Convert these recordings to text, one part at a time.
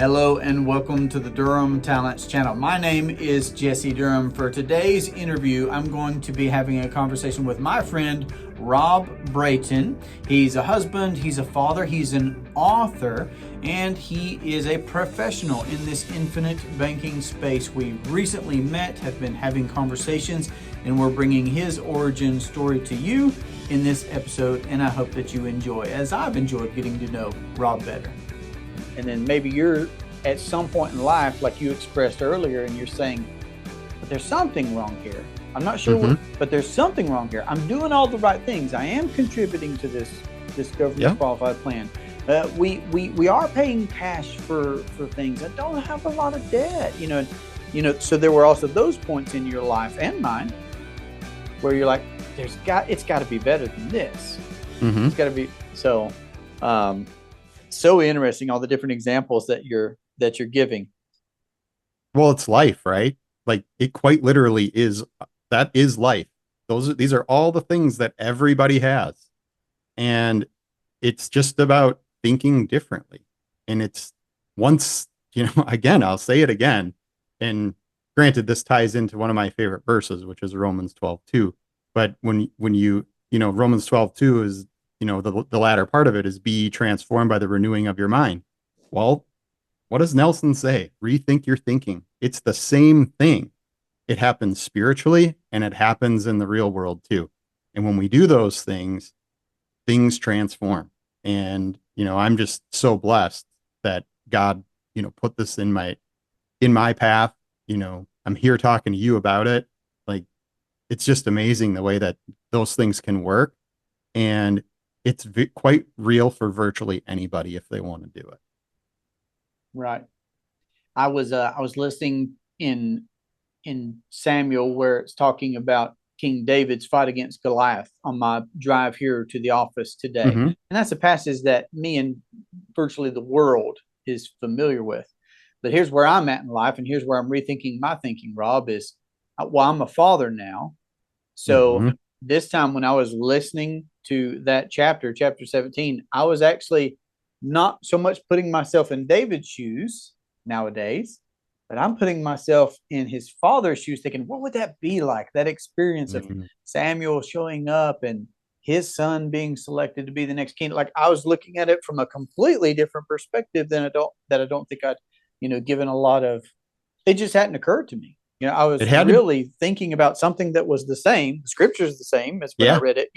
Hello and welcome to the Durham Talents channel. My name is Jesse Durham. For today's interview, I'm going to be having a conversation with my friend Rob Brayton. He's a husband, he's a father, he's an author, and he is a professional in this infinite banking space. We recently met, have been having conversations, and we're bringing his origin story to you in this episode, and I hope that you enjoy, as I've enjoyed getting to know Rob better. And then maybe you're at some point in life, like you expressed earlier, and you're saying, but there's something wrong here. I'm not sure what, but there's something wrong here. I'm doing all the right things. I am contributing to this government qualified plan. We are paying cash for things. I don't have a lot of debt, so there were also those points in your life and mine where you're like, it's got to be better than this. It's got to be so interesting, all the different examples that you're giving. Well, it's life, right? Like it quite literally is. That is life. These are all the things that everybody has. And it's just about thinking differently. And it's once, again, I'll say it again. And granted, this ties into one of my favorite verses, which is Romans 12:2. But when Romans 12:2 is, the latter part of it is be transformed by the renewing of your mind. Well, what does Nelson say? Rethink your thinking. It's the same thing. It happens spiritually and it happens in the real world too. And when we do those things, things transform. And, I'm just so blessed that God, put this in my path. I'm here talking to you about it. Like, it's just amazing the way that those things can work. And it's quite real for virtually anybody if they want to do it. Right. I was listening in Samuel where it's talking about King David's fight against Goliath on my drive here to the office today. And that's a passage that me and virtually the world is familiar with. But here's where I'm at in life, and here's where I'm rethinking my thinking, Rob, is I'm a father now. So this time when I was listening to that chapter 17, I was actually not so much putting myself in David's shoes nowadays, but I'm putting myself in his father's shoes, thinking, what would that be like? That experience of Samuel showing up and his son being selected to be the next king. Like, I was looking at it from a completely different perspective than I don't think I'd, given a lot of. It just hadn't occurred to me. I was really thinking about something that was the same. The scripture is the same as when I read it,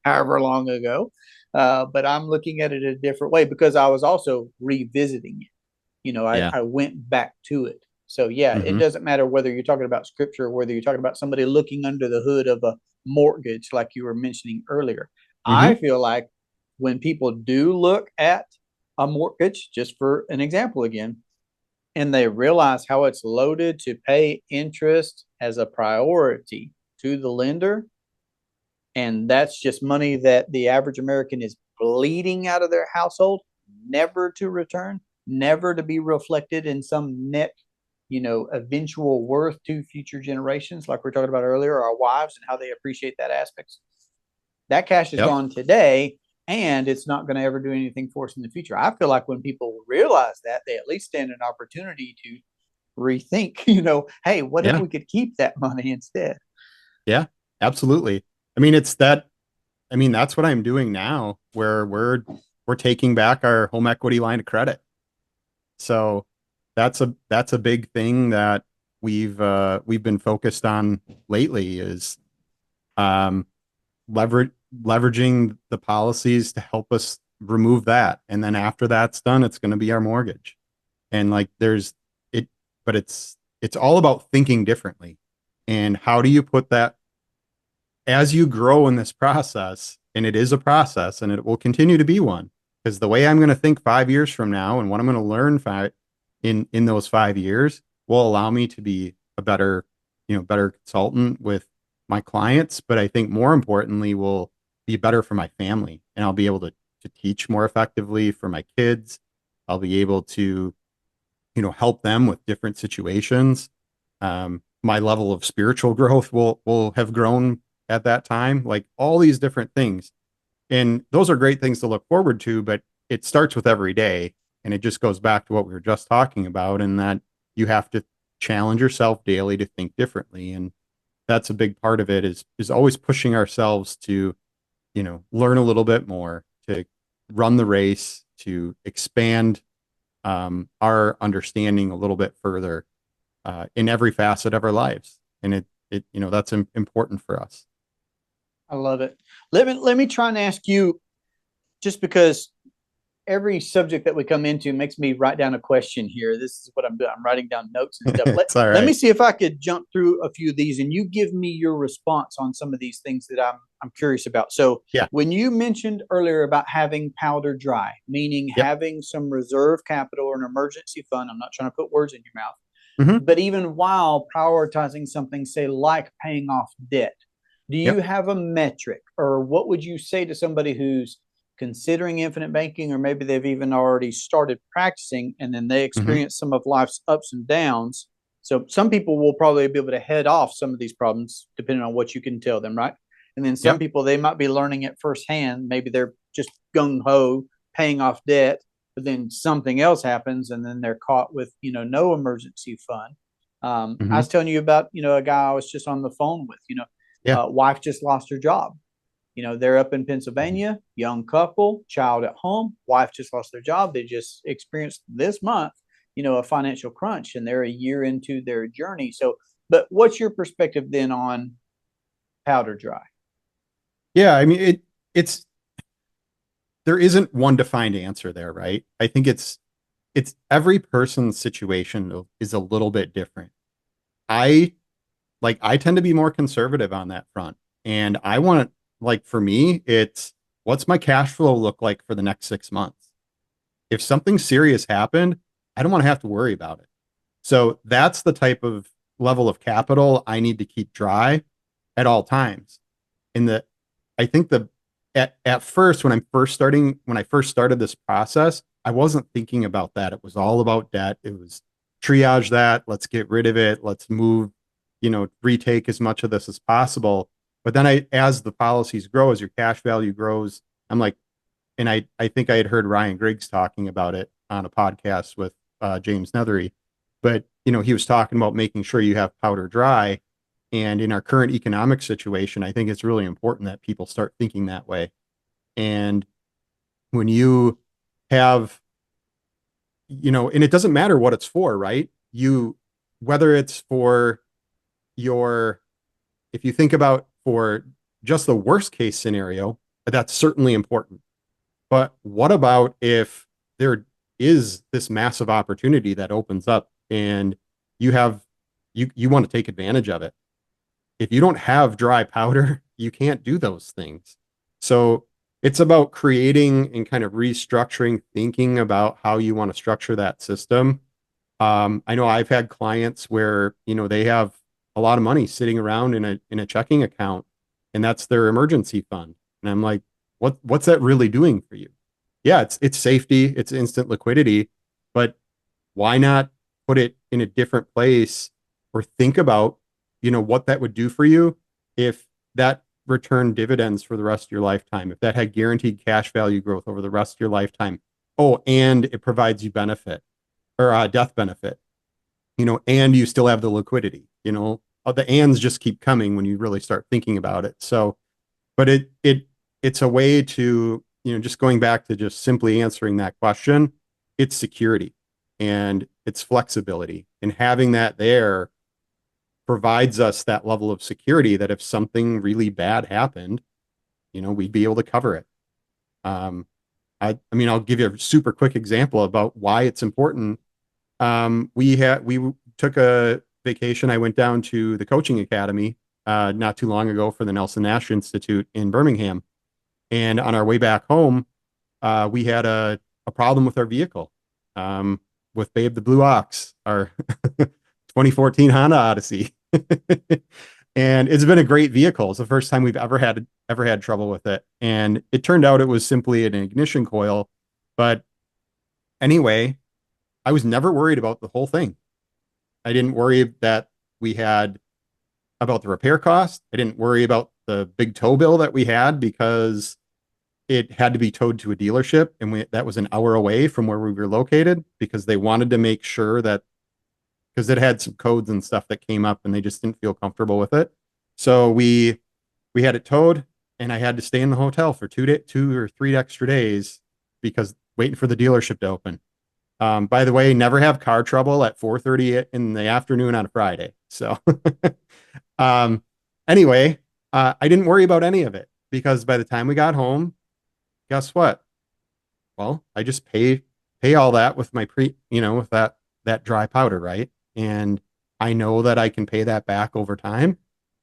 however long ago. But I'm looking at it a different way because I was also revisiting it. I went back to it. So it doesn't matter whether you're talking about scripture or whether you're talking about somebody looking under the hood of a mortgage, like you were mentioning earlier. I feel like when people do look at a mortgage, just for an example again, and they realize how it's loaded to pay interest as a priority to the lender, and that's just money that the average American is bleeding out of their household, never to return, never to be reflected in some net, eventual worth to future generations, like we are talking about earlier, our wives and how they appreciate that aspect. That cash is gone today, and it's not going to ever do anything for us in the future. I feel like when people realize that, they at least stand an opportunity to rethink, hey, what if we could keep that money instead? Yeah, absolutely. I mean, that's what I'm doing now, where we're taking back our home equity line of credit. So that's a big thing that we've been focused on lately is leveraging the policies to help us remove that. And then after that's done, it's going to be our mortgage. And like but it's all about thinking differently. And how do you put that as you grow in this process? And it is a process and it will continue to be one, because the way I'm going to think 5 years from now and what I'm going to learn in those 5 years will allow me to be a better consultant with my clients. But I think more importantly will be better for my family, and I'll be able to teach more effectively for my kids. I'll be able to, help them with different situations. My level of spiritual growth will have grown at that time, like all these different things. And those are great things to look forward to, but it starts with every day. And it just goes back to what we were just talking about, and that you have to challenge yourself daily to think differently. And that's a big part of it, is always pushing ourselves to, learn a little bit more, to run the race, to expand our understanding a little bit further in every facet of our lives. And that's important for us. I love it. Let me try and ask you, just because every subject that we come into makes me write down a question here. This is what I'm doing. I'm writing down notes and stuff. Let, It's all let me right. see if I could jump through a few of these and you give me your response on some of these things that I'm curious about. So Yeah. when you mentioned earlier about having powder dry, meaning Yep. having some reserve capital or an emergency fund, I'm not trying to put words in your mouth, Hmm. but even while prioritizing something, say, like paying off debt, do you Yep. have a metric, or what would you say to somebody who's considering infinite banking, or maybe they've even already started practicing and then they Hmm. experience some of life's ups and downs? So some people will probably be able to head off some of these problems depending on what you can tell them, right? And then some Yep. people, they might be learning it firsthand. Maybe they're just gung ho paying off debt, but then something else happens and then they're caught with, no emergency fund. I Hmm. was telling you about, a guy I was just on the phone with, Yeah. wife just lost her job. They're up in Hmm. Pennsylvania, young couple, child at home, wife just lost their job. They just experienced this month, a financial crunch, and they're a year into their journey. So, but what's your perspective then on powder dry? Yeah. I mean, it's there isn't one defined answer there, right? I think it's every person's situation is a little bit different. I I tend to be more conservative on that front. And I want to, for me, it's what's my cash flow look like for the next 6 months? If something serious happened, I don't want to have to worry about it. So that's the type of level of capital I need to keep dry at all times. In the I think the at first when I first started this process, I wasn't thinking about that. It was all about debt. It was triage that, let's get rid of it, let's move, retake as much of this as possible. But then as the policies grow, as your cash value grows, I'm like, and I think I had heard Ryan Griggs talking about it on a podcast with James Nethery, but he was talking about making sure you have powder dry. And in our current economic situation, I think it's really important that people start thinking that way. And when you have, and it doesn't matter what it's for, right? Whether it's for your, if you think about for just the worst case scenario, that's certainly important. But what about if there is this massive opportunity that opens up and you have you want to take advantage of it? If you don't have dry powder, you can't do those things. So it's about creating and kind of restructuring, thinking about how you want to structure that system. I know I've had clients where, they have a lot of money sitting around in a checking account, and that's their emergency fund. And I'm like, what's that really doing for you? Yeah, it's safety, it's instant liquidity, but why not put it in a different place, or think about, what that would do for you if that returned dividends for the rest of your lifetime, if that had guaranteed cash value growth over the rest of your lifetime. Oh, and it provides you benefit or death benefit, and you still have the liquidity, the ands just keep coming when you really start thinking about it. So, but it's a way to, just going back to just simply answering that question, it's security and it's flexibility, and having that there provides us that level of security that if something really bad happened, we'd be able to cover it. Um, I mean, I'll give you a super quick example about why it's important. We took a vacation. I went down to the coaching academy not too long ago for the Nelson Nash Institute in Birmingham. And on our way back home, we had a problem with our vehicle, with Babe the Blue Ox, our 2014 Honda Odyssey. And it's been a great vehicle. It's the first time we've ever had trouble with it. And it turned out it was simply an ignition coil. But anyway, I was never worried about the whole thing. I didn't worry that we had about the repair cost. I didn't worry about the big tow bill that we had because it had to be towed to a dealership, and that was an hour away from where we were located because they wanted to make sure that because it had some codes and stuff that came up, and they just didn't feel comfortable with it. So we had it towed, and I had to stay in the hotel for 2 or 3 extra days because waiting for the dealership to open. By the way, never have car trouble at 4:30 in the afternoon on a Friday. So, um, anyway, I didn't worry about any of it because by the time we got home, guess what? Well, I just pay all that with my with that dry powder, right? And I know that I can pay that back over time,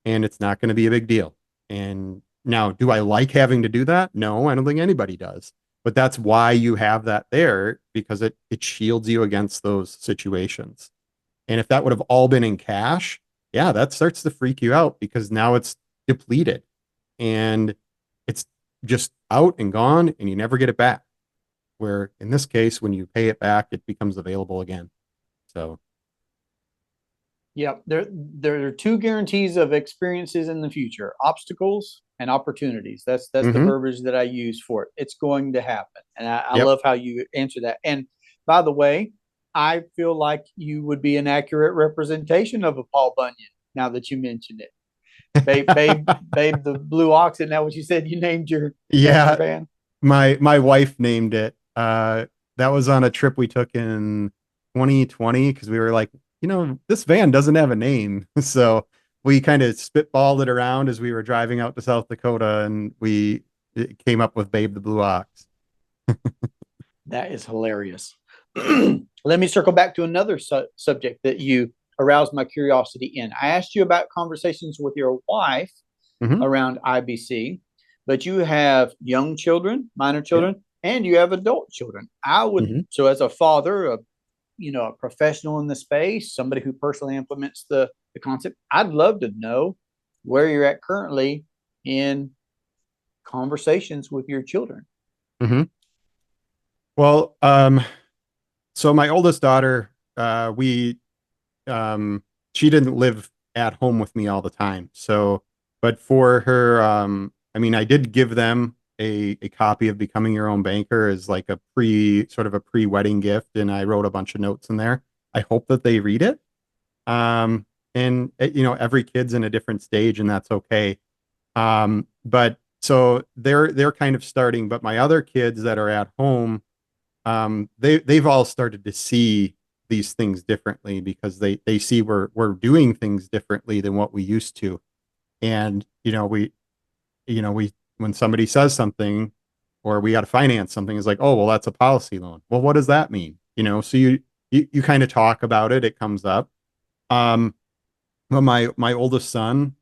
and it's not going to be a big deal. And now, do I like having to do that? No, I don't think anybody does. But that's why you have that there because it shields you against those situations. And if that would have all been in cash, yeah, that starts to freak you out because now it's depleted and it's just out and gone and you never get it back. Where in this case, when you pay it back, it becomes available again. So, Yep. There are two guarantees of experiences in the future: obstacles and opportunities. That's the mhm. verbiage that I use for it. It's going to happen. And I Yep. love how you answer that. And by the way, I feel like you would be an accurate representation of a Paul Bunyan now that you mentioned it. Babe, the blue ox. Isn't that what you said you named your Yeah, van? my wife named it. That was on a trip we took in 2020 because we were like, this van doesn't have a name. So we kind of spitballed it around as we were driving out to South Dakota and we it came up with Babe the Blue Ox. That is hilarious. Let me circle back to another subject that you aroused my curiosity in. I asked you about conversations with your wife Hmm. around IBC, but you have young children, minor Yeah. children, and you have adult children. I would Hmm. so as a father, a professional in the space, somebody who personally implements the concept. I'd love to know where you're at currently in conversations with your children. Hmm. Well, so my oldest daughter, we she didn't live at home with me all the time. So, but for her, I mean, I did give them a copy of Becoming Your Own Banker as like a sort of a pre-wedding gift, and I wrote a bunch of notes in there. I hope that they read it. Um, and every kid's in a different stage, and that's okay. But so they're kind of starting, but my other kids that are at home, they've all started to see these things differently because they see we're doing things differently than what we used to. And we when somebody says something or we got to finance something, is like, oh well, that's a policy loan. Well, what does that mean? So you kind of talk about it, it comes up. um well, my oldest son,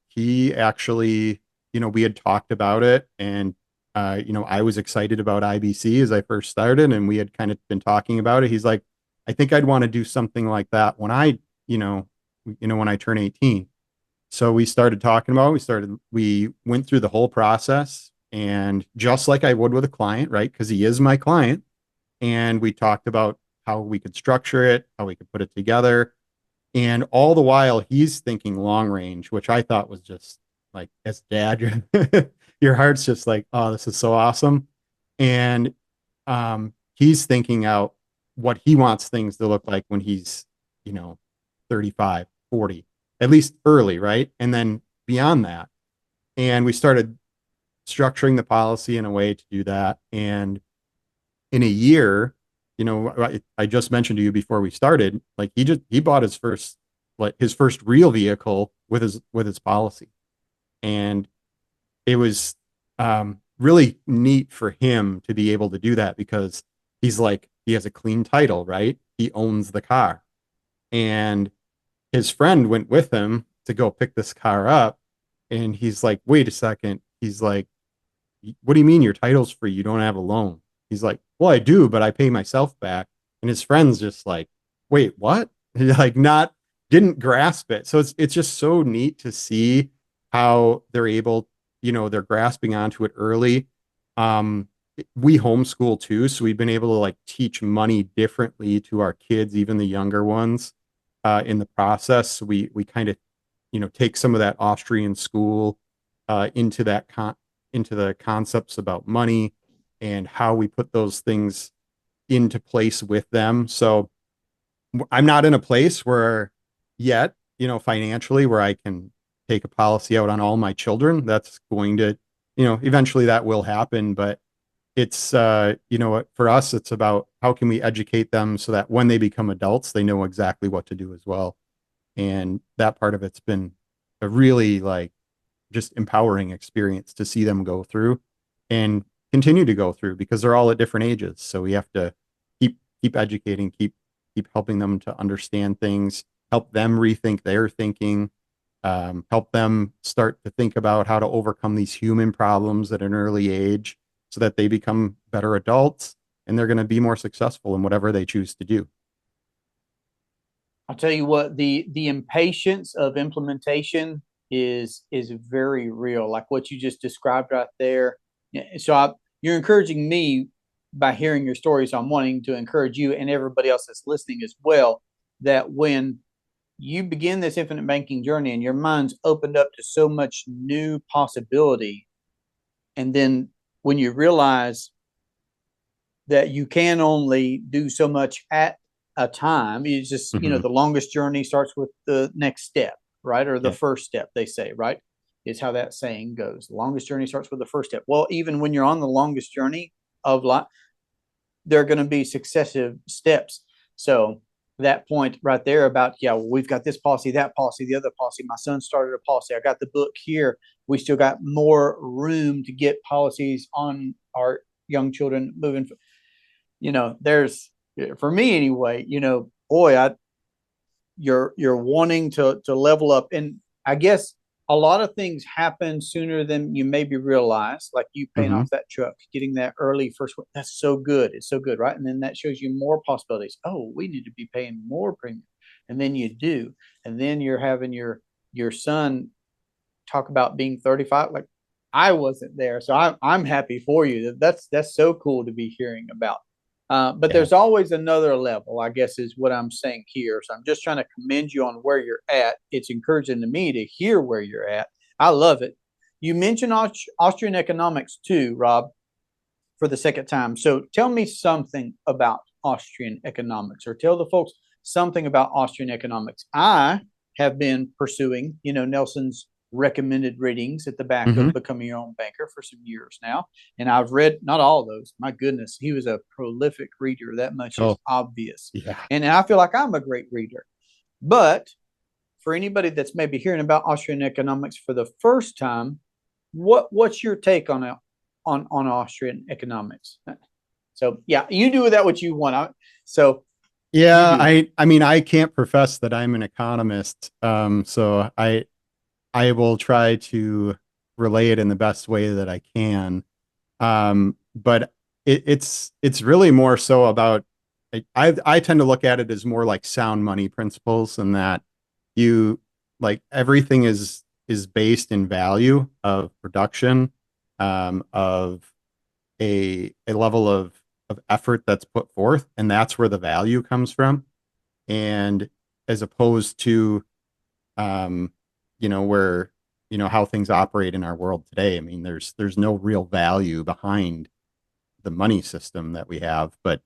he actually, we had talked about it, and I was excited about IBC as I first started, and we had kind of been talking about it. He's like, I think I'd want to do something like that when you know, when I turn 18. So we started talking about it. We went through the whole process, and just like I would with a client, right? Because he is my client, and we talked about how we could structure it, how we could put it together, and all the while, he's thinking long range, which I thought was just like, as dad, your heart's just like, oh, this is so awesome. And he's thinking out what he wants things to look like when he's, you know, 35, 40, at least early, right? And then beyond that. And we started structuring the policy in a way to do that. And in a year, I just mentioned to you before we started, like he bought his first real vehicle with his policy, and it was really neat for him to be able to do that because he has a clean title, right? He owns the car, and his friend went with him to go pick this car up, and he's like, "Wait a second." He's like, what do you mean your title's free? You don't have a loan. He's like, well, I do, but I pay myself back. And his friend's just like, wait, what? Like not didn't grasp it. So it's just so neat to see how they're able, they're grasping onto it early. Um, we homeschool too, so we've been able to like teach money differently to our kids, even the younger ones. In the process, so we kind of take some of that Austrian school into that into the concepts about money and how we put those things into place with them. So I'm not in a place where yet, financially, where I can take a policy out on all my children. That's going to, eventually that will happen. But it's, for us, it's about how can we educate them so that when they become adults, they know exactly what to do as well. And that part of it's been a really like just empowering experience to see them go through and continue to go through because they're all at different ages. So we have to keep educating, keep helping them to understand things, help them rethink their thinking, help them start to think about how to overcome these human problems at an early age so that they become better adults and they're going to be more successful in whatever they choose to do. I'll tell you what, the impatience of implementation is very real, like what you just described right there. You're encouraging me by hearing your stories. So I'm wanting to encourage you and everybody else that's listening as well, that when you begin this infinite banking journey and your mind's opened up to so much new possibility, and then when you realize that you can only do so much at a time, you just, Mm-hmm. the longest journey starts with the next step, right? Or the Yeah. first step, they say, right? Is how that saying goes. The longest journey starts with the first step. Well, even when you're on the longest journey of life, there are going to be successive steps. So that point right there about, yeah, well, we've got this policy, that policy, the other policy. My son started a policy. I got the book here. We still got more room to get policies on our young children moving. There's, for me anyway, boy, you're wanting to level up, and I guess a lot of things happen sooner than you maybe realize, like you paying Mm-hmm. off that truck, getting that early first one. That's so good. It's so good, right? And then that shows you more possibilities. Oh, we need to be paying more premium, and then you do, and then you're having your son talk about being 35. Like, I wasn't there, so I'm happy for you. That's so cool to be hearing about. But Yeah. there's always another level, I guess, is what I'm saying here. So I'm just trying to commend you on where you're at. It's encouraging to me to hear where you're at. I love it. You mentioned Austrian economics too, Rob, for the second time. So tell me something about Austrian economics, or tell the folks something about Austrian economics. I have been pursuing, Nelson's recommended readings at the back Mm-hmm. of Becoming Your Own Banker for some years now. And I've read not all those. My goodness, he was a prolific reader. That much is Oh, obvious. yeah. And I feel like I'm a great reader. But for anybody that's maybe hearing about Austrian economics for the first time, what's your take on Austrian economics? So yeah, you do with that what you want. So you Yeah, do. I mean I can't profess that I'm an economist. So I will try to relay it in the best way that I can. But it's really more so about I tend to look at it as more like sound money principles and that you like everything is based in value of production, of a level of effort that's put forth, and that's where the value comes from. And as opposed to where how things operate in our world today. I mean, there's no real value behind the money system that we have, but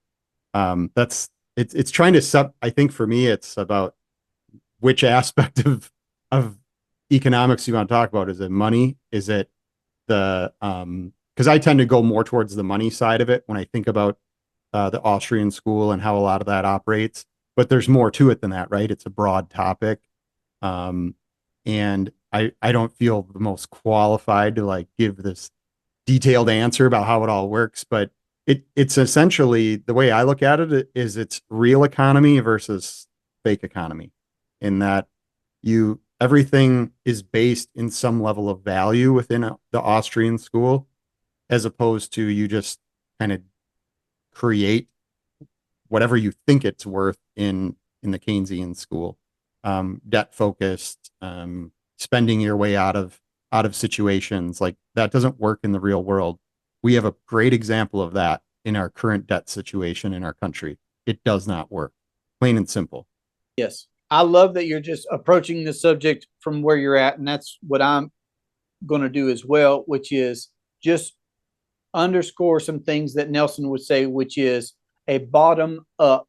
that's it's trying to sub. I think for me, it's about which aspect of economics you want to talk about. Is it money? Is it the because I tend to go more towards the money side of it when I think about the Austrian school and how a lot of that operates. But there's more to it than that, right? It's a broad topic. Um, and I don't feel the most qualified to like give this detailed answer about how it all works, but it's essentially the way I look at it is it's real economy versus fake economy in that you everything is based in some level of value within the Austrian school as opposed to you just kind of create whatever you think it's worth in the Keynesian school, debt focused, spending your way out of situations like that doesn't work in the real world. We have a great example of that in our current debt situation in our country. It does not work, plain and simple. Yes. I love that you're just approaching the subject from where you're at, and that's what I'm going to do as well, which is just underscore some things that Nelson would say, which is a bottom up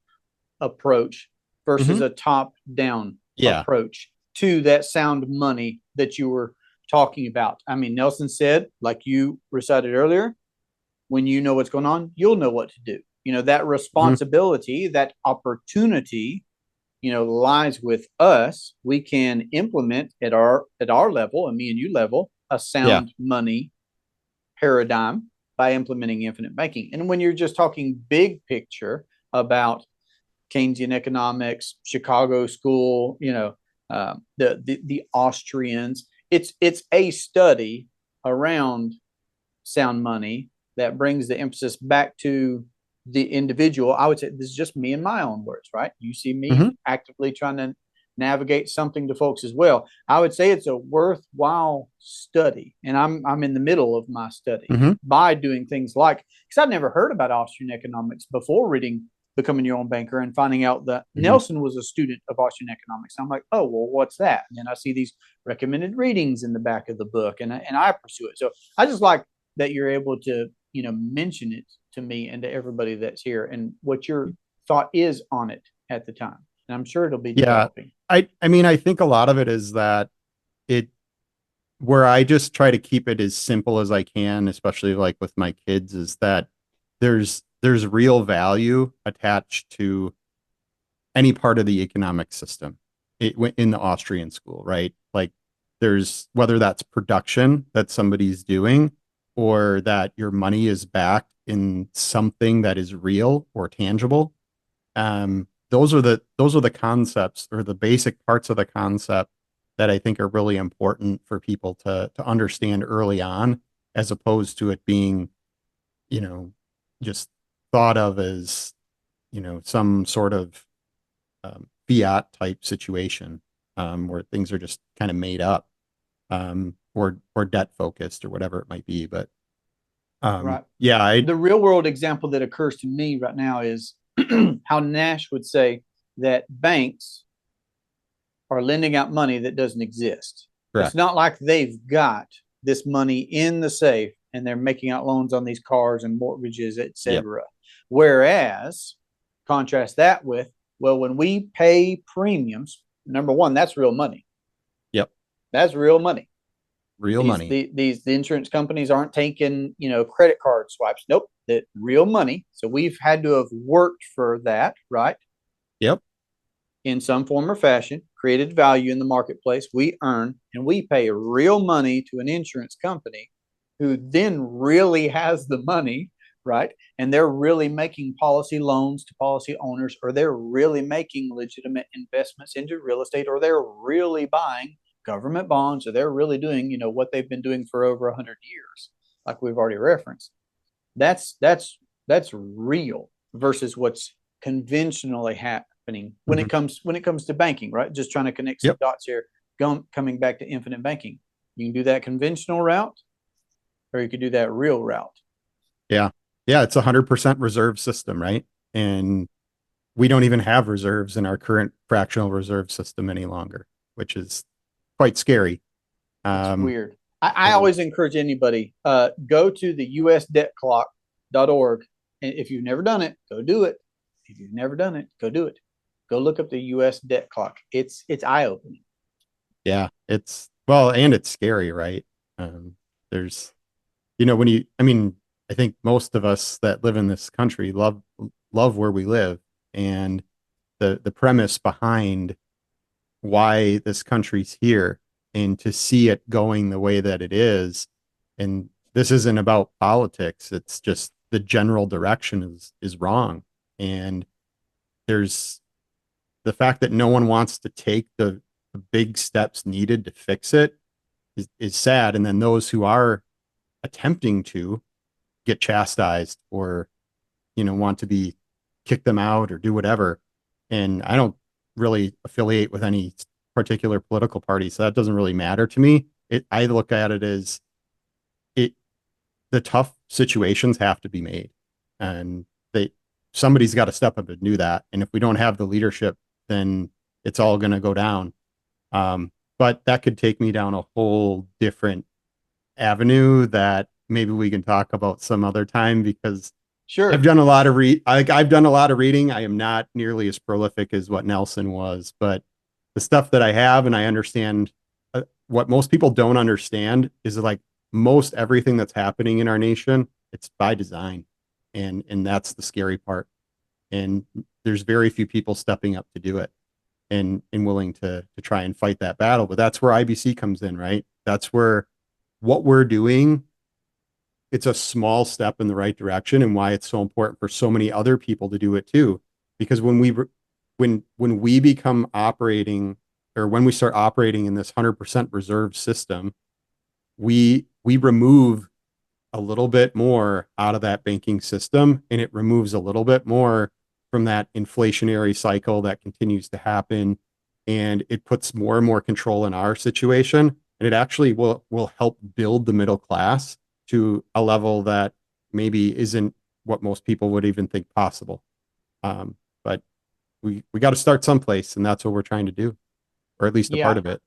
approach versus Hmm. a top down Yeah. approach to that sound money that you were talking about. I mean, Nelson said, like you recited earlier, when you know what's going on, you'll know what to do. That Hmm. responsibility, that opportunity, lies with us. We can implement at our level, and me and you level, a Yeah. sound money paradigm by implementing infinite banking. And when you're just talking big picture about Keynesian economics, Chicago school, the Austrians, it's a study around sound money that brings the emphasis back to the individual. I would say this is just me in my own words, right? You see Hmm. me actively trying to navigate something to folks as well. I would say it's a worthwhile study, and I'm in the middle of my study Hmm. by doing things like, because I'd never heard about Austrian economics before reading Becoming Your Own Banker and finding out that Hmm. Nelson was a student of Austrian economics. I'm like, oh well, what's that? And then I see these recommended readings in the back of the book, and I pursue it. So I just like that you're able to mention it to me and to everybody that's here, and what your thought is on it at the time, and I'm sure it'll be Yeah. developing. I mean, I think a lot of it is that it where I just try to keep it as simple as I can, especially like with my kids, is that there's real value attached to any part of the economic system in the Austrian school, right? Like there's whether that's production that somebody's doing or that your money is backed in something that is real or tangible. Those are the concepts or the basic parts of the concept that I think are really important for people to understand early on, as opposed to it being, you know, just thought of as, some sort of fiat type situation, where things are just kind of made up, or debt focused or whatever it might be. But Right. yeah, I The real world example that occurs to me right now is how Nash would say that banks are lending out money that doesn't exist. It's correct. not like they've got this money in the safe and they're making out loans on these cars and mortgages, Yep. etc. Whereas, contrast that with, well, when we pay premiums, number one, that's real money. Yep. That's real money. Real These money. the insurance companies aren't taking credit card swipes. Nope, that real money. So we've had to have worked for that, right? Yep. In some form or fashion, created value in the marketplace. We earn and we pay real money to an insurance company who then really has the money, right? And they're really making policy loans to policy owners, or they're really making legitimate investments into real estate, or they're really buying government bonds, or they're really doing, what they've been doing for over 100 years, like we've already referenced. That's real versus what's conventionally happening when Hmm. it comes to banking, right? Just trying to connect some Yep. dots here. Coming back to infinite banking, you can do that conventional route, or you could do that real route. Yeah. Yeah. It's 100% reserve system, right? And we don't even have reserves in our current fractional reserve system any longer, which is quite scary. It's Um, weird. I so always encourage anybody, go to the usdebtclock.org. And if you've never done it, go do it. If you've never done it, go do it. Go look up the US debt clock. It's eye opening. yeah, it's well, and it's scary, right? Um, there's, I mean, I think most of us that live in this country love where we live, and the premise behind why this country's here, and to see it going the way that it is. And this isn't about politics. It's just the general direction is wrong. And there's the fact that no one wants to take the big steps needed to fix it is sad. And then those who are attempting to get chastised or, want to be kick them out or do whatever. And I don't really affiliate with any particular political party, so that doesn't really matter to me. I look at it as it the tough situations have to be made, and they somebody's got to step up and do that. And if we don't have the leadership, then it's all going to go down. But that could take me down a whole different avenue that maybe we can talk about some other time because I've Sure. done a lot of I've done a lot of reading. I am not nearly as prolific as what Nelson was, but the stuff that I have and I understand, what most people don't understand is like most everything that's happening in our nation, it's by design. And that's the scary part. And there's very few people stepping up to do it and willing to try and fight that battle. But that's where IBC comes in, right? That's where what we're doing, it's a small step in the right direction, and why it's so important for so many other people to do it too. Because when we become operating, or when we start operating in this 100% reserve system, we remove a little bit more out of that banking system, and it removes a little bit more from that inflationary cycle that continues to happen, and it puts more and more control in our situation, and it actually will help build the middle class to a level that maybe isn't what most people would even think possible. But we got to start someplace, and that's what we're trying to do, or at least a part Yeah. of it.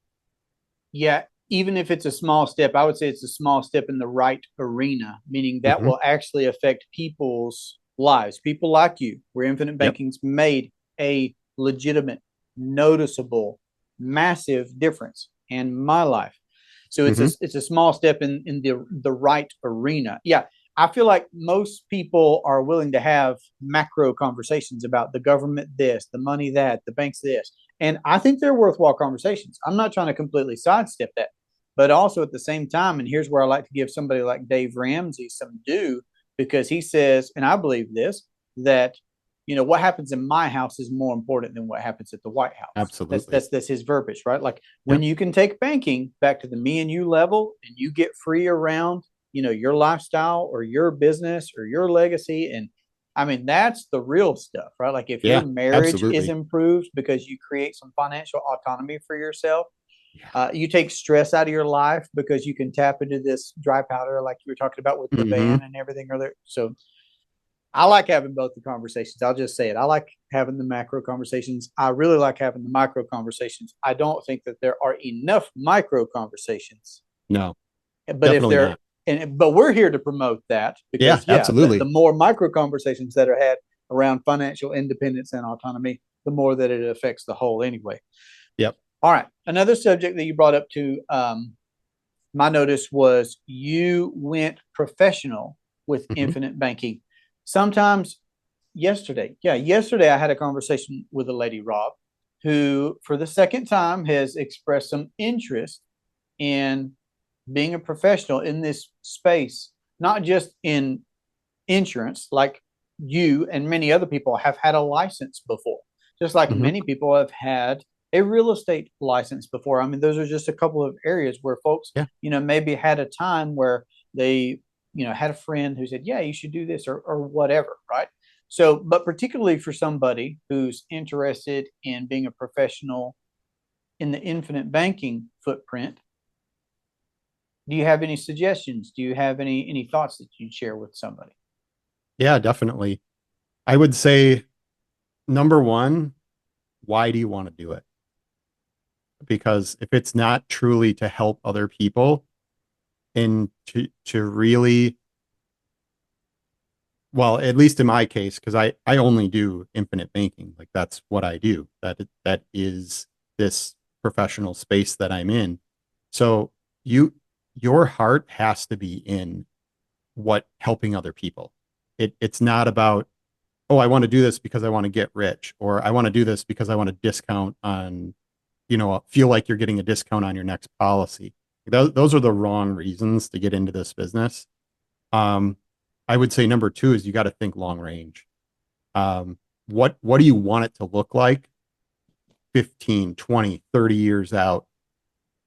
Yeah. Even if it's a small step, I would say it's a small step in the right arena, meaning that Mm-hmm. will actually affect people's lives. People like you, where infinite Yep. banking's made a legitimate, noticeable, massive difference in my life. So Mm-hmm. it's a small step in the right arena. Yeah, I feel like most people are willing to have macro conversations about the government this, the money that, the banks this. And I think they're worthwhile conversations. I'm not trying to completely sidestep that. But also at the same time, and here's where I like to give somebody like Dave Ramsey some due, because he says, and I believe this, that what happens in my house is more important than what happens at the White House. That's Absolutely. that's that's his verbiage, right? Like when Yep. you can take banking back to the me and you level, and you get free around, your lifestyle or your business or your legacy, and I mean that's the real stuff, right? Like if your Yeah. marriage is Absolutely. improved because you create some financial autonomy for yourself, Yeah. you take stress out of your life because you can tap into this dry powder, like you were talking about with the Mm-hmm. van and everything earlier. So I like having both the conversations. I'll just say it. I like having the macro conversations. I really like having the micro conversations. I don't think that there are enough micro conversations, No, but if definitely there, not. but we're here to promote that Yeah, because yeah, the absolutely. more micro conversations that are had around financial independence and autonomy, the more that it affects the whole anyway. Yep. All right. Another subject that you brought up to my notice was you went professional with Hmm. infinite banking. Sometimes yesterday I had a conversation with a lady, Rob, who for the second time has expressed some interest in being a professional in this space, not just in insurance, like you and many other people have had a license before, just like Hmm. many people have had a real estate license before. I mean, those are just a couple of areas where folks, Yeah. maybe had a time where they, had a friend who said, yeah, you should do this or whatever, right? So, but particularly for somebody who's interested in being a professional in the infinite banking footprint, do you have any suggestions? Do you have any thoughts that you'd share with somebody? Yeah, definitely. I would say number one, why do you want to do it? Because if it's not truly to help other people and to really, well, at least in my case, because I only do infinite banking, like that's what I do. That is this professional space that I'm in. So you your heart has to be in what helping other people. It's not about, oh, I want to do this because I want to get rich, or I want to do this because I want a discount on, feel like you're getting a discount on your next policy. Those are the wrong reasons to get into this business. Um, I would say number two is you got to think long range. Um, what do you want it to look like 15, 20, 30 years out?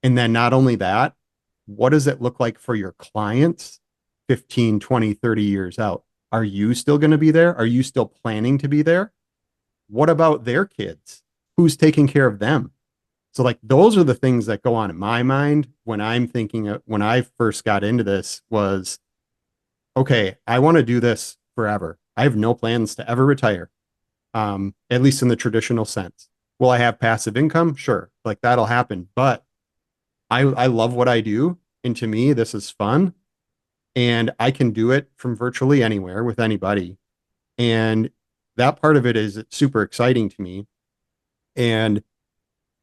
And then not only that, what does it look like for your clients 15, 20, 30 years out? Are you still going to be there? Are you still planning to be there? What about their kids? Who's taking care of them? So, like, those are the things that go on in my mind when I'm thinking of, when I first got into this was, okay, I want to do this forever. I have no plans to ever retire, at least in the traditional sense. Will I have passive income? Sure, like that'll happen. But I love what I do, and to me, this is fun. and I can do it from virtually anywhere with anybody. And that part of it is super exciting to me. And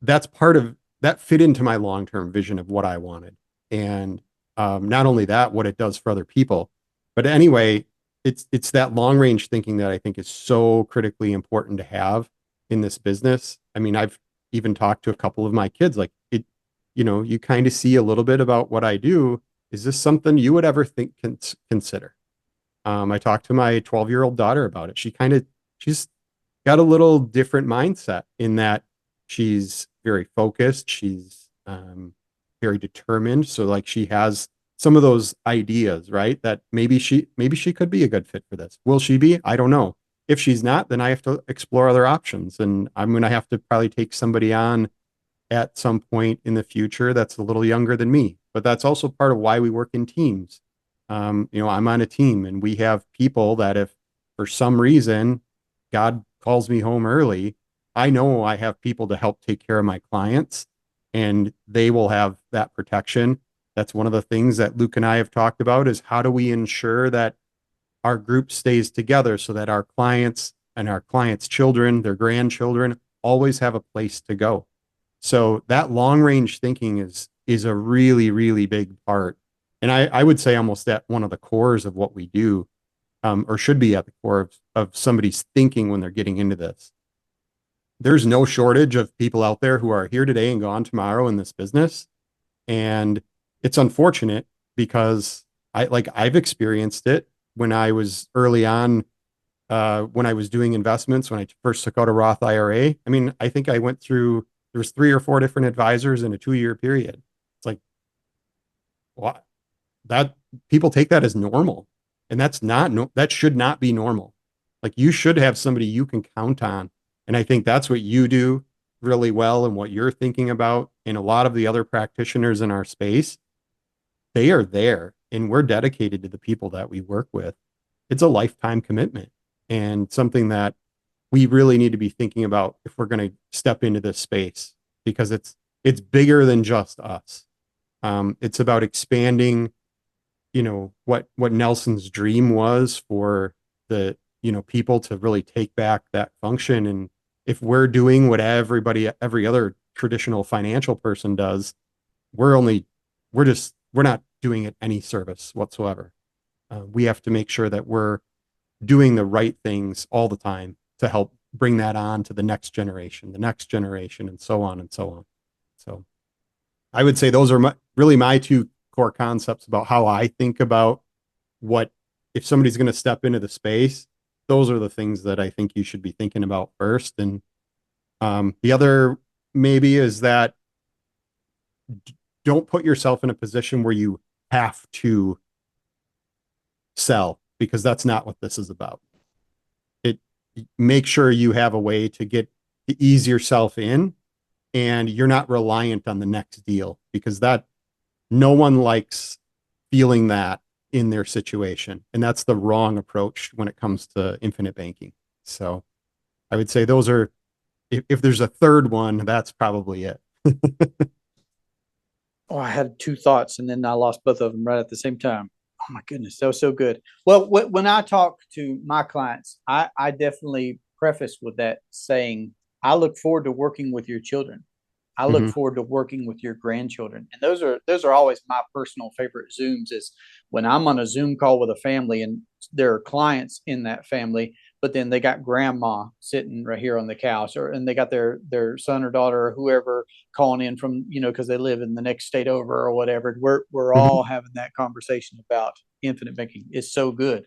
that's part of that fit into my long-term vision of what I wanted. And not only that, what it does for other people. But anyway, it's that long range thinking that I think is so critically important to have in this business. I mean, I've even talked to a couple of my kids, like it, you kind of see a little bit about what I do. Is this something you would ever think consider? I talked to my 12-year-old daughter about it. She's got a little different mindset in that she's very focused. She's very determined. So like she has some of those ideas, right? That maybe she could be a good fit for this. Will she be? I don't know. If she's not, then I have to explore other options, and I'm going to have to probably take somebody on at some point in the future that's a little younger than me. But that's also part of why we work in teams. I'm on a team, and we have people that if for some reason God calls me home early, I know I have people to help take care of my clients, and they will have that protection. That's one of the things that Luke and I have talked about is how do we ensure that our group stays together so that our clients and our clients' children, their grandchildren, always have a place to go. So that long range thinking is a really, really big part. And I would say almost at one of the cores of what we do, or should be at the core of somebody's thinking when they're getting into this. There's no shortage of people out there who are here today and gone tomorrow in this business. And it's unfortunate because I've experienced it when I was early on, when I was doing investments, when I first took out a Roth IRA. I mean, I think I went through, there was 3 or 4 different advisors in a 2-year period. It's like, what? That people take that as normal. And that's not, no, that should not be normal. Like you should have somebody you can count on. And I think that's what you do really well and what you're thinking about. And a lot of the other practitioners in our space, they are there and we're dedicated to the people that we work with. It's a lifetime commitment and something that we really need to be thinking about if we're going to step into this space because it's bigger than just us. It's about expanding, what Nelson's dream was for the, people to really take back that function. And if we're doing what every other traditional financial person does, we're only, we're not doing it any service whatsoever. We have to make sure that we're doing the right things all the time to help bring that on to the next generation, and so on and so on. So I would say those are really my two core concepts about how I think about what, if somebody's going to step into the space, those are the things that I think you should be thinking about first. And the other maybe is that don't put yourself in a position where you have to sell because that's not what this is about. It Make sure you have a way to ease yourself in and you're not reliant on the next deal because that no one likes feeling that in their situation. And that's the wrong approach when it comes to infinite banking. So I would say those are, if there's a third one, that's probably it. Oh, I had two thoughts and then I lost both of them right at the same time. Oh my goodness, that was so good. Well, when I talk to my clients, I definitely preface with that saying, I look forward to working with your children. I look Mm-hmm. forward to working with your grandchildren. And those are always my personal favorite Zooms is when I'm on a Zoom call with a family and there are clients in that family, but then they got grandma sitting right here on the couch and they got their son or daughter or whoever calling in from, because they live in the next state over or whatever. We're Mm-hmm. all having that conversation about infinite banking. It's so good.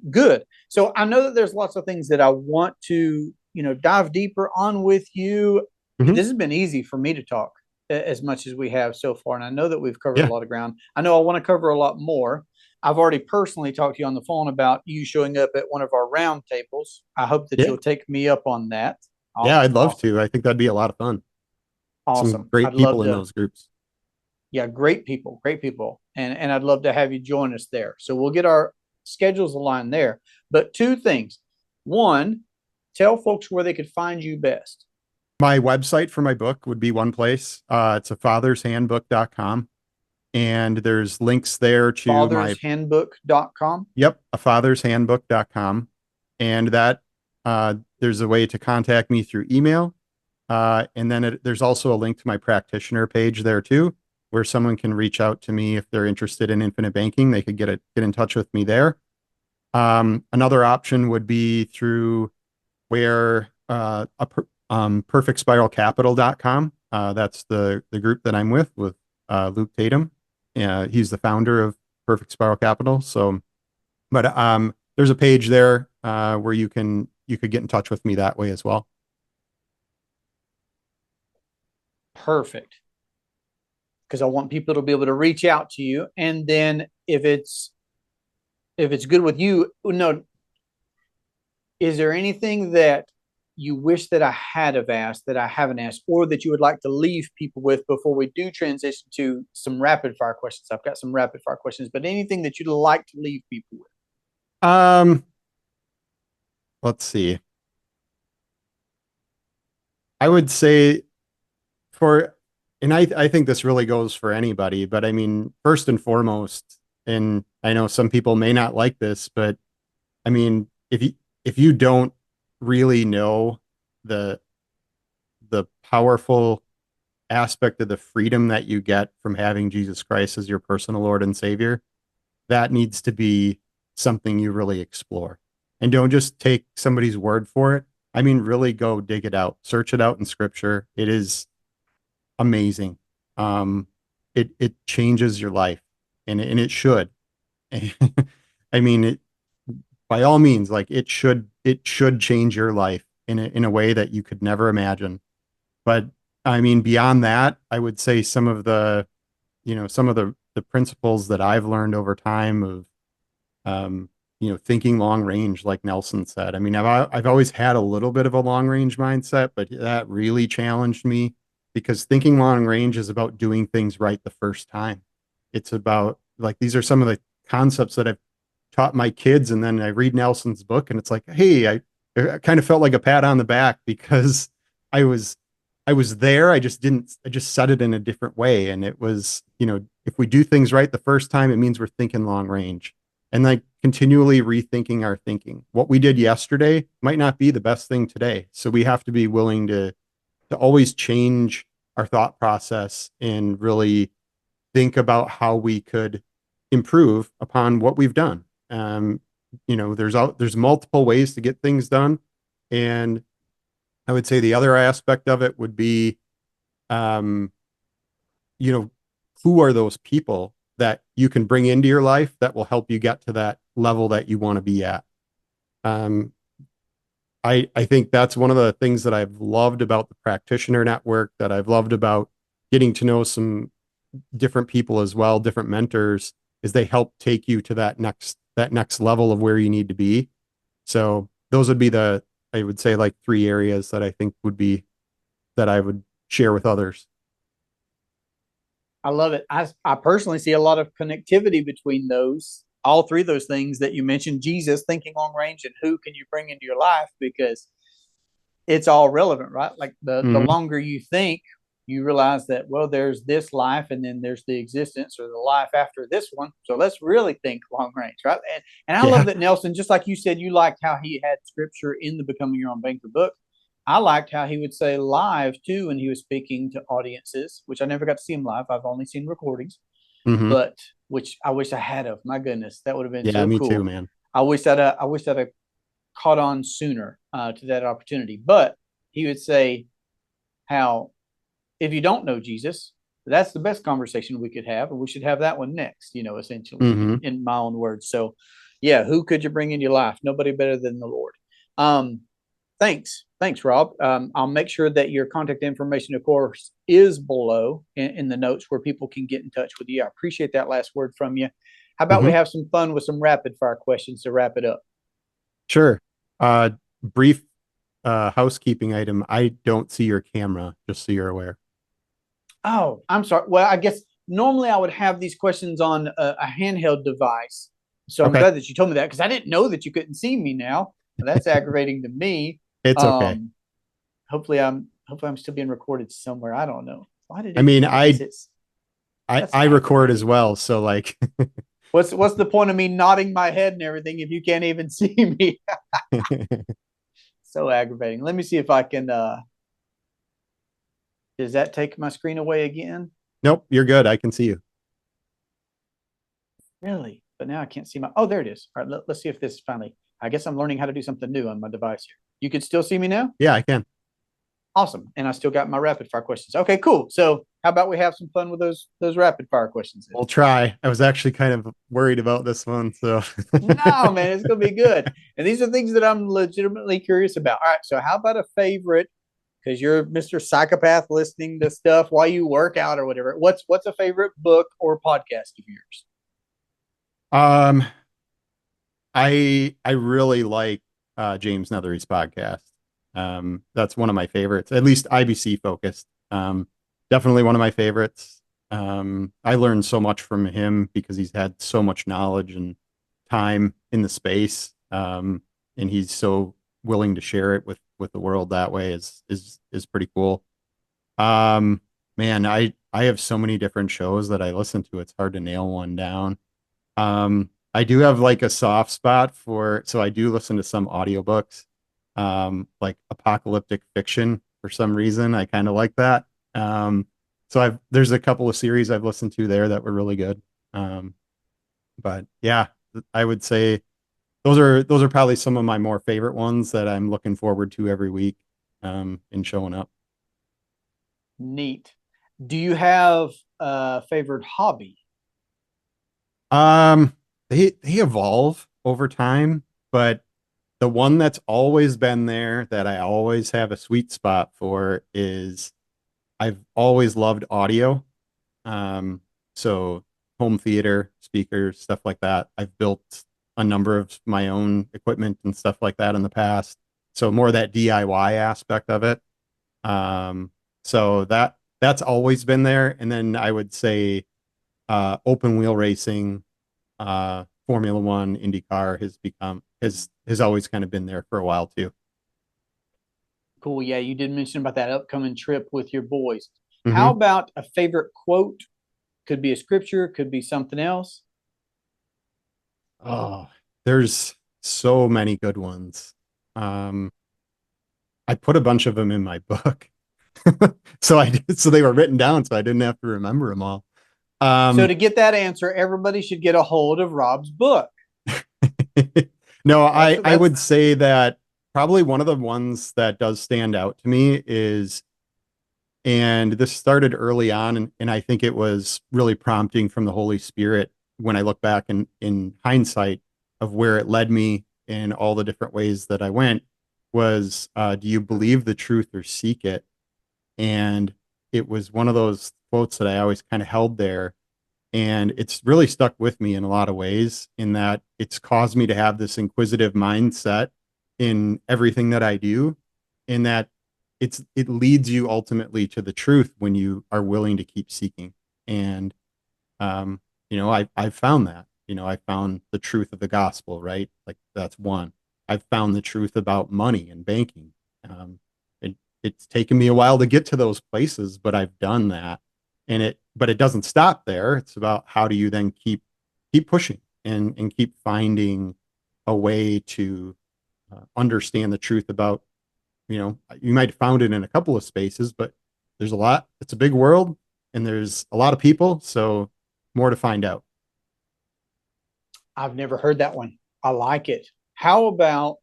Good. So I know that there's lots of things that I want to, dive deeper on with you. Mm-hmm. This has been easy for me to talk as much as we have so far. And I know that we've covered a Yeah. lot of ground. I know I want to cover a lot more. I've already personally talked to you on the phone about you showing up at one of our round tables. I hope that Yeah. you'll take me up on that. Yeah. Awesome. I'd love Awesome. to. I think that'd be a lot of fun. Some Awesome. great I'd love people in to. those groups. Yeah, great people, great people. And I'd love to have you join us there. So we'll get our schedules aligned there. But two things. One, tell folks where they could find you best. My website for my book would be one place. It's a fathershandbook.com. and there's links there to my, fathershandbook.com. yep, a fathershandbook.com. And that there's a way to contact me through email. And then there's also a link to my practitioner page there too, where someone can reach out to me if they're interested in infinite banking. They could get in touch with me there. Another option would be through where perfectspiralcapital.com. That's the group that I'm with Luke Tatum. He's the founder of Perfect Spiral Capital. So, but there's a page there where you could get in touch with me that way as well. Perfect. Because I want people to be able to reach out to you. And then if it's good with you, no, is there anything that you wish that I had have asked that I haven't asked, or that you would like to leave people with before we do transition to some rapid fire questions? I've got some rapid fire questions, but anything that you'd like to leave people with? Um, let's see. I would say for, and I think this really goes for anybody, but I mean, first and foremost, and I know some people may not like this, but I mean, if you don't really know the the powerful aspect of the freedom that you get from having Jesus Christ as your personal Lord and Savior, that needs to be something you really explore. And don't just take somebody's word for it. I mean, really go dig it out, search it out in scripture. It is amazing. Um, it changes your life, and it should. I mean, by all means, like it should change your life in a way that you could never imagine. But I mean, beyond that, I would say some of the principles that I've learned over time of um, thinking long range, like Nelson said. I mean, I've always had a little bit of a long range mindset, but that really challenged me because thinking long range is about doing things right the first time. It's about like these are some of the concepts that I've taught my kids, and then I read Nelson's book, and it's like, hey, I kind of felt like a pat on the back because I was I was there. I just said it in a different way. And it was, if we do things right the first time, it means we're thinking long range and like continually rethinking our thinking. What we did yesterday might not be the best thing today. So we have to be willing to always change our thought process and really think about how we could improve upon what we've done. There's multiple ways to get things done. And I would say the other aspect of it would be, um, you know, who are those people that you can bring into your life that will help you get to that level that you want to be at? Um, I think that's one of the things that I've loved about the practitioner network, that I've loved about getting to know some different people as well, different mentors, is they help take you to that next level of where you need to be. So those would be I would say like three areas that I think would be that I would share with others. I love it. I personally see a lot of connectivity between those, all three of those things that you mentioned: Jesus, thinking long range, and who can you bring into your life, because it's all relevant, right? Like the Hmm. longer you think, you realize that, well, there's this life and then there's the existence or the life after this one. So let's really think long range, right? And I love Yeah. that Nelson, just like you said, you liked how he had scripture in the Becoming Your Own Banker book. I liked how he would say live too when he was speaking to audiences, which I never got to see him live. I've only seen recordings, Hmm. but which I wish I had of. My goodness, that would have been Yeah, so me too, cool. man. I wish that I caught on sooner to that opportunity. But he would say how, if you don't know Jesus, that's the best conversation we could have, and we should have that one next, essentially Hmm. in my own words. So, yeah, who could you bring in your life? Nobody better than the Lord. Um, thanks, Rob. I'll make sure that your contact information, of course, is below in the notes where people can get in touch with you. I appreciate that last word from you. How about we Hmm. have some fun with some rapid fire questions to wrap it up? Sure. Brief housekeeping item. I don't see your camera, just so you're aware. Oh, I'm sorry. Well, I guess normally I would have these questions on a handheld device. So I'm Okay. glad that you told me that, because I didn't know that you couldn't see me now. That's aggravating to me. It's okay. Um, hopefully I'm still being recorded somewhere. I don't know. Why did I it mean, do that? I guess I it's That's I record as aggravating. well. So like, What's the point of me nodding my head and everything if you can't even see me? So aggravating. Let me see if I can does that take my screen away again? nope, you're good. I can see you. Really? But now I can't see my. Oh, there it is. All right, let's see if this finally. I guess I'm learning how to do something new on my device here. You can still see me now? Yeah, I can. Awesome. And I still got my rapid fire questions. Okay, cool. So how about we have some fun with those rapid fire questions then? We'll try. I was actually kind of worried about this one. So, No, man, it's gonna be good. And these are things that I'm legitimately curious about. All right, so how about a favorite? Because you're Mr. Psychopath listening to stuff while you work out or whatever. What's a favorite book or podcast of yours? um, I really like James Nethery's podcast. That's one of my favorites, at least IBC focused. Definitely one of my favorites. I learned so much from him because he's had so much knowledge and time in the space, and he's so willing to share it with the world that way is pretty cool. Um, Man, I have so many different shows that I listen to. It's hard to nail one down. I do have like a soft spot for, so I do listen to some audiobooks, like apocalyptic fiction for some reason. I kind of like that. So there's a couple of series I've listened to there that were really good. Um, but yeah, I would say those are probably some of my more favorite ones that I'm looking forward to every week, in showing up. Neat. Do you have a favorite hobby? Um, they evolve over time, but the one that's always been there that I always have a sweet spot for is I've always loved audio. Um, so home theater, speakers, stuff like that. I've built a number of my own equipment and stuff like that in the past. So more that DIY aspect of it. Um, so that's always been there. And then I would say open wheel racing, Formula One, IndyCar has always kind of been there for a while too. Cool. Yeah, you did mention about that upcoming trip with your boys. How Hmm. about a favorite quote? Could be a scripture, could be something else. Oh, there's so many good ones. Um, I put a bunch of them in my book, so they were written down, so I didn't have to remember them all. So Um, to get that answer, everybody should get a hold of Rob's book. no, That's I that's would say that probably one of the ones that does stand out to me is, and this started early on, and I think it was really prompting from the Holy Spirit when I look back in hindsight of where it led me in all the different ways that I went was, do you believe the truth or seek it? And it was one of those quotes that I always kind of held there. And it's really stuck with me in a lot of ways, in that it's caused me to have this inquisitive mindset in everything that I do, in that it leads you ultimately to the truth when you are willing to keep seeking. And um, I've found that. I found the truth of the gospel, right? Like that's one. I've found the truth about money and banking. Um, it, it's taken me a while to get to those places, but I've done that. But it doesn't stop there. It's about how do you then keep pushing and keep finding a way to understand the truth about, you might have found it in a couple of spaces, but there's a lot. It's a big world and there's a lot of people. So more to find out. I've never heard that one. I like it. How about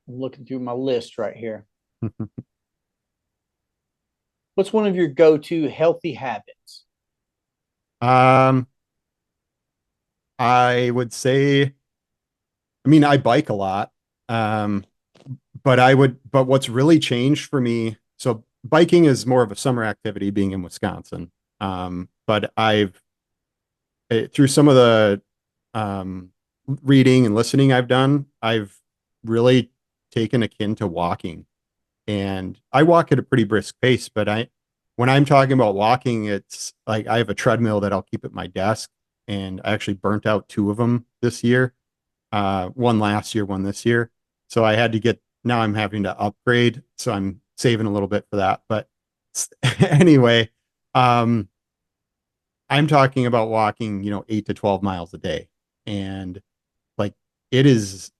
I'm looking through my list right here. What's one of your go-to healthy habits? um, I would say, I mean, I bike a lot. Um, but what's really changed for me, so biking is more of a summer activity being in Wisconsin. But through some of the um, reading and listening I've done, I've really taken akin to walking. And I walk at a pretty brisk pace, but when I'm talking about walking, it's like I have a treadmill that I'll keep at my desk, and I actually burnt out two of them this year. One last year, one this year. So I had to now I'm having to upgrade. So I'm saving a little bit for that. But anyway, Um, I'm talking about walking, 8 to 12 miles a day. And like it is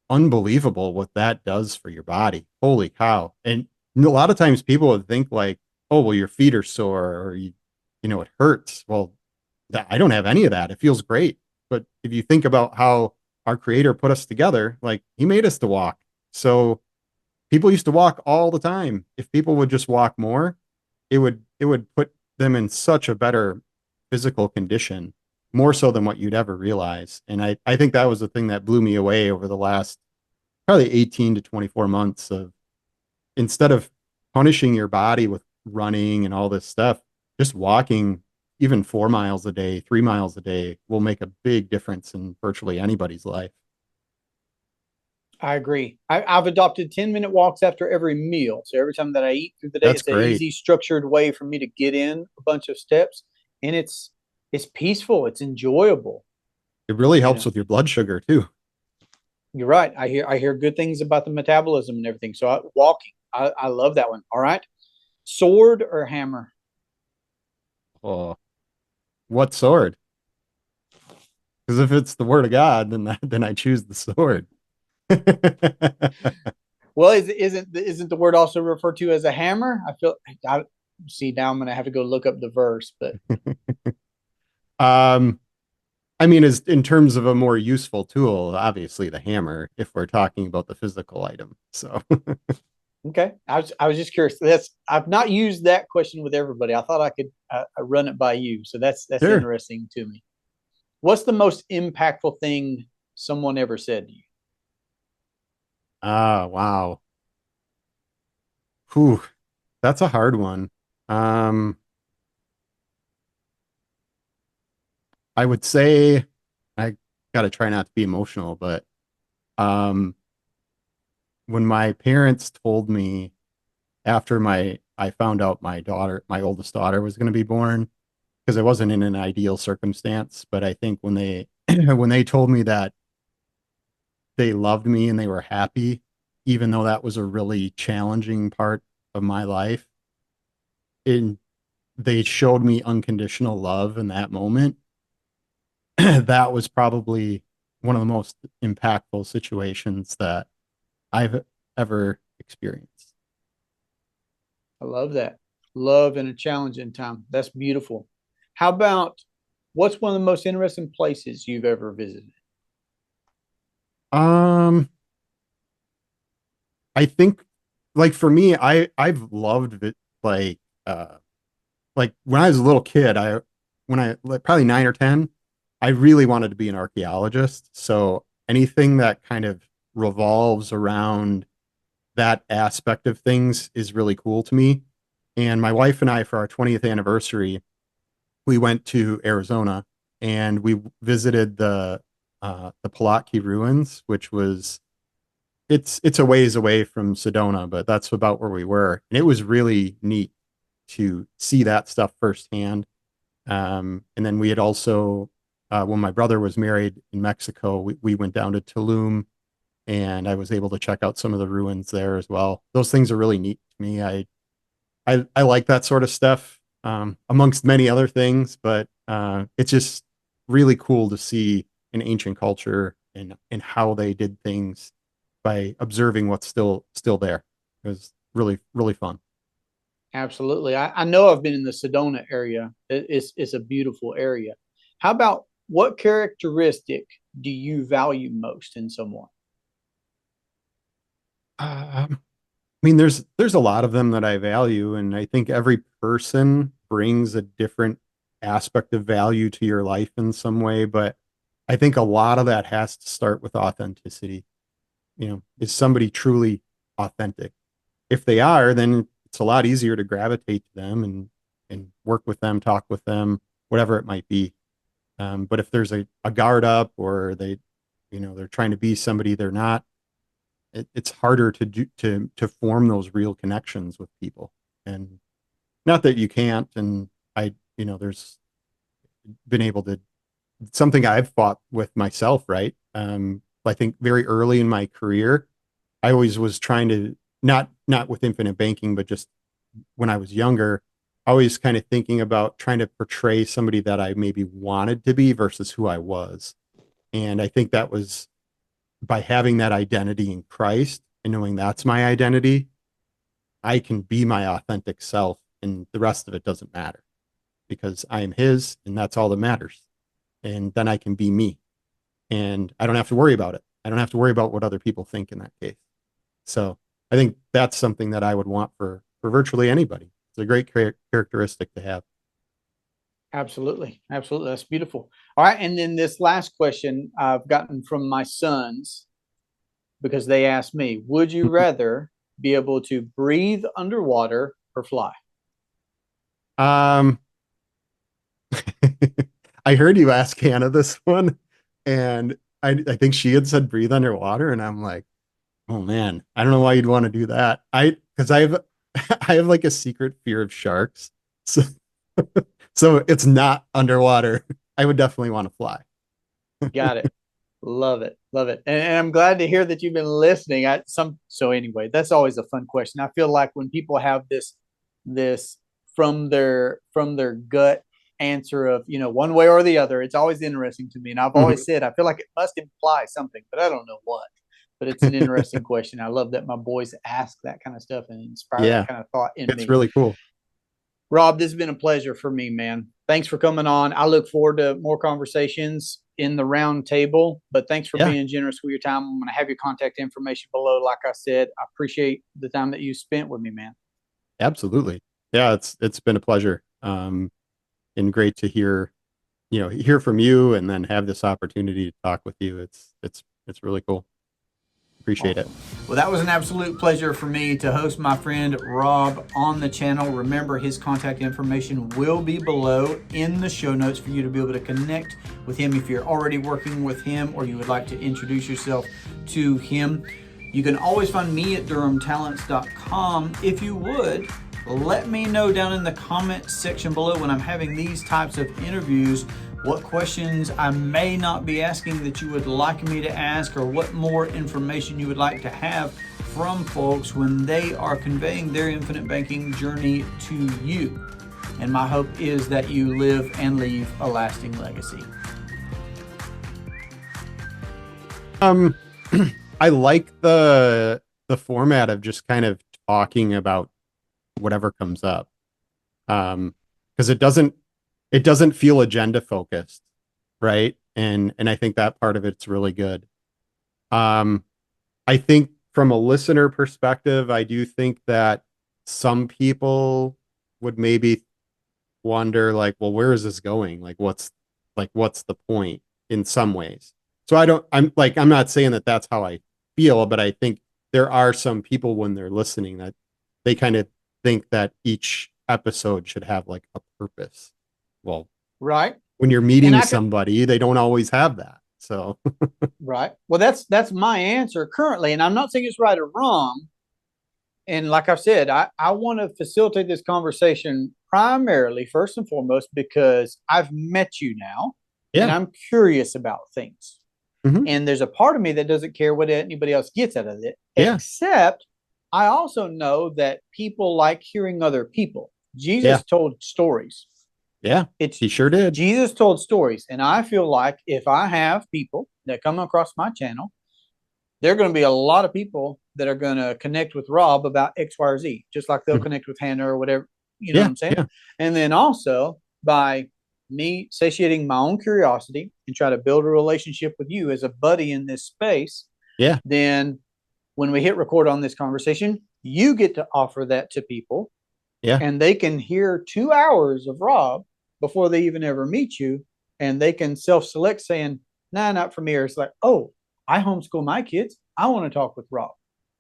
unbelievable what that does for your body. Holy cow. And a lot of times people would think like, oh, well, your feet are sore or it hurts. Well, I don't have any of that. It feels great. But if you think about how our creator put us together, like he made us to walk. So people used to walk all the time. If people would just walk more, it would put them in such a better physical condition, more so than what you'd ever realize. And I think that was the thing that blew me away over the last probably 18 to 24 months of instead of punishing your body with running and all this stuff, just walking even 4 miles a day, 3 miles a day will make a big difference in virtually anybody's life. I agree. I've adopted 10-minute walks after every meal. So every time that I eat through the day, That's it's an great. easy, structured way for me to get in a bunch of steps. And it's peaceful, it's enjoyable. It really You helps know, with your blood sugar too. you're right. I hear good things about the metabolism and everything. So walking, I love that one. All right. Sword or hammer? Oh, what sword? Because if it's the word of God, then I choose the sword. Well, isn't the word also referred to as a hammer? I see now I'm gonna have to go look up the verse, but um, I mean, as in terms of a more useful tool, obviously the hammer, if we're talking about the physical item. So okay. I was just curious. I've not used that question with everybody. I thought I could run it by you. So that's sure. interesting to me. What's the most impactful thing someone ever said to you? Ah, wow. Whew, that's a hard one. Um, I would say I gotta try not to be emotional, but um, when my parents told me after my I found out my oldest daughter was going to be born, because it wasn't in an ideal circumstance, but I think when they when they told me that they loved me and they were happy, even though that was a really challenging part of my life, and they showed me unconditional love in that moment, that was probably one of the most impactful situations that I've ever experienced. I love that. Love in a challenging time. That's beautiful. How about what's one of the most interesting places you've ever visited? Um, I think like for me, I've loved it uh like when I was a little kid, I when I like probably 9 or 10, I really wanted to be an archaeologist. So anything that kind of revolves around that aspect of things is really cool to me. And my wife and I, for our 20th anniversary, we went to Arizona and we visited the Pulaski ruins, which was it's a ways away from Sedona, but that's about where we were. And it was really neat to see that stuff firsthand. And then we had also, when my brother was married in Mexico, we went down to Tulum and I was able to check out some of the ruins there as well. Those things are really neat to me. I like that sort of stuff, amongst many other things, but it's just really cool to see an ancient culture and how they did things by observing what's still there. It was really fun. Absolutely. I know I've been in the Sedona area. It's a beautiful area. How about what characteristic do you value most in someone? I mean, there's a lot of them that I value, and I think every person brings a different aspect of value to your life in some way. But I think a lot of that has to start with authenticity. Is somebody truly authentic? If they are, then it's a lot easier to gravitate to them and work with them, talk with them, whatever it might be. But if there's a guard up or they're trying to be somebody they're not, it's harder to form those real connections with people. And not that you can't. And there's been able to something I've fought with myself, right? I think very early in my career, I always was trying to not with infinite banking, but just when I was younger, always kind of thinking about trying to portray somebody that I maybe wanted to be versus who I was. And I think that was by having that identity in Christ and knowing that's my identity, I can be my authentic self and the rest of it doesn't matter because I am his and that's all that matters. And then I can be me and I don't have to worry about it. I don't have to worry about what other people think in that case. So I think that's something that I would want for virtually anybody. It's a great characteristic to have. Absolutely. Absolutely. That's beautiful. All right. And then this last question I've gotten from my sons because they asked me, would you rather be able to breathe underwater or fly? Um, I heard you ask Hannah this one, and I think she had said breathe underwater, and I'm like, oh man, I don't know why you'd want to do that. Because I have I have like a secret fear of sharks, so so it's not underwater. I would definitely want to fly. Got it. Love it. Love it. And I'm glad to hear that you've been listening. So anyway, that's always a fun question. I feel like when people have this from their gut answer of, one way or the other, it's always interesting to me. And I've always said I feel like it must imply something, but I don't know what. But it's an interesting question. I love that my boys ask that kind of stuff and inspire that Yeah, kind of thought in it's me. really cool. Rob, this has been a pleasure for me, man. Thanks for coming on. I look forward to more conversations in the round table, but thanks for Yeah, being generous with your time. I'm going to have your contact information below. Like I said, I appreciate the time that you spent with me, man. absolutely. Yeah, it's been a pleasure. And great to hear, hear from you and then have this opportunity to talk with you. It's really cool. Appreciate it. Awesome. Well, that was an absolute pleasure for me to host my friend Rob on the channel. Remember, his contact information will be below in the show notes for you to be able to connect with him if you're already working with him or you would like to introduce yourself to him. You can always find me at durhamtalents.com. If you would, let me know down in the comment section below when I'm having these types of interviews what questions I may not be asking that you would like me to ask, or what more information you would like to have from folks when they are conveying their infinite banking journey to you. And my hope is that you live and leave a lasting legacy. Um, I like the format of just kind of talking about whatever comes up. Because it doesn't feel agenda focused, right? And I think that part of it's really good. Um, I think from a listener perspective, I do think that some people would maybe wonder like, well, where is this going? What's the point in some ways? So I'm not saying that that's how I feel, but I think there are some people when they're listening that they kind of think that each episode should have like a purpose. Well, Right. when you're And meeting I could, somebody, they don't always have that. So, right. Well, that's my answer currently. And I'm not saying it's right or wrong. And like I've said, I want to facilitate this conversation primarily, first and foremost, because I've met you now and yeah. I'm curious about things. Hmm. And there's a part of me that doesn't care what anybody else gets out of it, Yeah. except I also know that people like hearing other people. Yeah. Jesus told stories. Yeah. It's He sure did. Jesus told stories. And I feel like if I have people that come across my channel, there are going to be a lot of people that are going to connect with Rob about X, Y, or Z, just like they'll Mhm. connect with Hannah or whatever. You know what Yeah. I'm saying? Yeah. And then also by me satiating my own curiosity and try to build a relationship with you as a buddy in this space, Yeah. then when we hit record on this conversation, you get to offer that to people Yeah. and they can hear 2 hours of Rob before they even ever meet you. And they can self select saying, nah, not for me. Or it's like, oh, I homeschool my kids. I want to talk with Rob.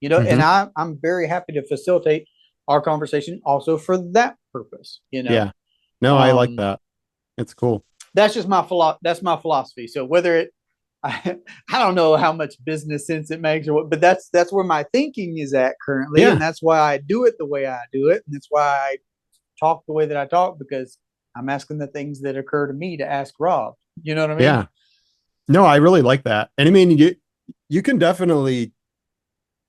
And Hmm. I'm very happy to facilitate our conversation also for that purpose. Yeah. No, I like Um, that. It's cool. that's just that's my philosophy. So whether I, I don't know how much business sense it makes or what, but that's where my thinking is at currently, and Yeah. that's why I do it the way I do it, and that's why I talk the way that I talk because I'm asking the things that occur to me to ask Rob. You know what I mean? Yeah. No, I really like that. And I mean, you can definitely,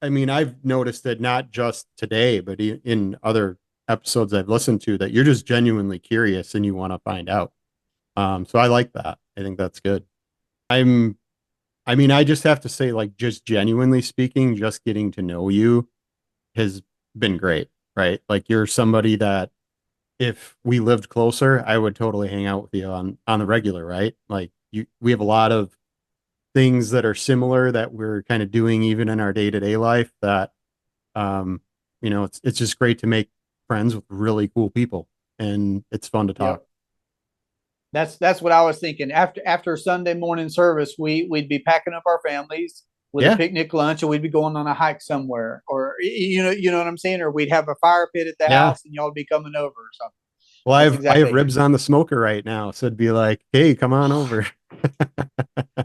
I mean, I've noticed it not just today, but in other episodes I've listened to that you're just genuinely curious and you want to find out. So I like that. I think that's good. I'm, I mean, I just have to say, like, just genuinely speaking, just getting to know you has been great, right? Like, you're somebody that if we lived closer, I would totally hang out with you on the regular, right? Like, we have a lot of things that are similar that we're kind of doing even in our day to day life. That, um, it's just great to make friends with really cool people, and it's fun to talk. Yep. That's what I was thinking. After Sunday morning service, we'd be packing up our families with a Yeah, picnic lunch, and we'd be going on a hike somewhere, or you know what I'm saying, or we'd have a fire pit at the yeah. house, and y'all would be coming over or something. Well, That's I have exactly. ribs on the smoker right now, so it'd be like, hey, come on over.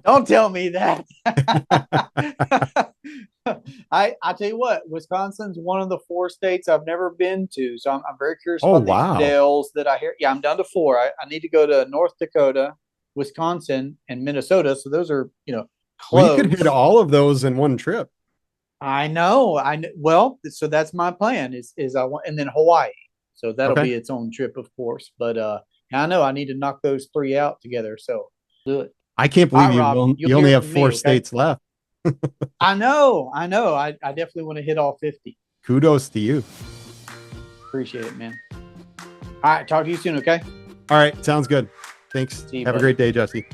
Don't tell me that. I tell you what, Wisconsin's one of the 4 states I've never been to, so I'm very curious Oh about the wow. infidels that I hear. Yeah, I'm down to 4. I need to go to North Dakota, Wisconsin, and Minnesota. So those are Well, you could hit close. all of those in one trip. I know. Well, so that's my plan is I want, and then Hawaii. So that'll Okay. be its own trip, of course. But I know I need to knock those 3 out together. So do it. I can't All believe right, Rob, you'll you only hear have from me. four Okay. states left. I know. I definitely want to hit all 50. Kudos to you. Appreciate it, man. All right. Talk to you soon. Okay. All right, sounds good. Thanks. See you, Have a buddy. great day, Jesse.